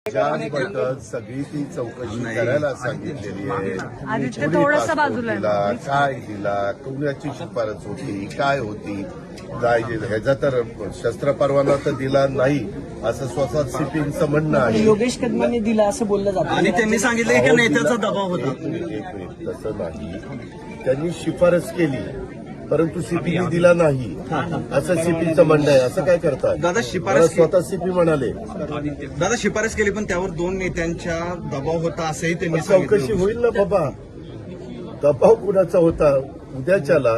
ज्याबद्दल सगळी ती चौकशी करायला सांगितलेली आहे. आदित्य थोडंसं बाजूला आहे. काय दिला, कुणाची शिफारस होती, काय होती, काय ह्याचा तर शस्त्र परवाना तर दिला नाही असं स्वतः सीपीचं म्हणणं आहे. योगेश कदमांनी दिला असं बोललं जातं आणि त्यांनी सांगितलं की नेत्याचा दबाव होता. एक मिनिट तसं नाही. त्यांनी शिफारस केली परंतु सीपीने दिला नाही असं सीपीचं म्हणणं आहे. असं काय करतात दादा शिफारस स्वतः सीपी म्हणाले दादा शिफारस केली पण त्यावर दोन नेत्यांच्या दबाव होता असंही त्यांनी चौकशी सांगितलं. होईल ना बाबा. दबाव कुणाचा होता उद्याच्याला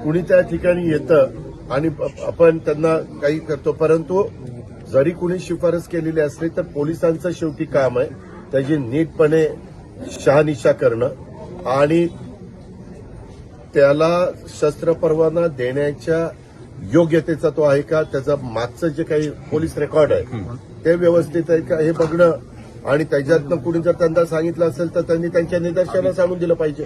कुणी त्या ठिकाणी येतं आणि आपण त्यांना काही करतो. परंतु जरी कुणी शिफारस केलेली असली तर पोलिसांचं शेवटी काम आहे त्याची नीटपणे शहानिशा करणं आणि त्याला शस्त्र परवाना देण्याच्या योग्यतेचा तो आहे का, त्याचा मागचं जे काही पोलीस रेकॉर्ड आहे ते व्यवस्थित आहे का हे बघणं आणि त्याच्यातनं कुणी जर त्यांना सांगितलं असेल तर त्यांनी त्यांच्या निदर्शनाला सांगून दिलं पाहिजे.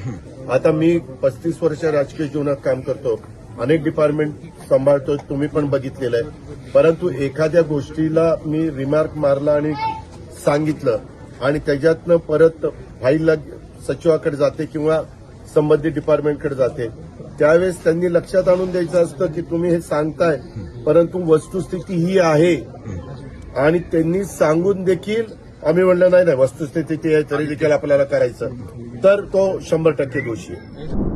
आता मी 35 वर्ष राजकीय जीवनात काम करतो, अनेक डिपार्टमेंट सांभाळतो, तुम्ही पण बघितलेलं आहे. परंतु एखाद्या गोष्टीला मी रिमार्क मारला आणि सांगितलं आणि त्याच्यातनं परत फाईलला सचिवाकडे जाते किंवा संबंधित डिपार्टमेंटकडे जाते त्यावेळेस त्यांनी लक्षात आणून द्यायचं असतं की तुम्ही हे सांगताय परंतु वस्तुस्थिती ही आहे. आणि त्यांनी सांगून देखील आम्ही म्हणलं नाही वस्तुस्थिती आहे तरी देखील आपल्याला करायचं तर तो 100% दोषी आहे.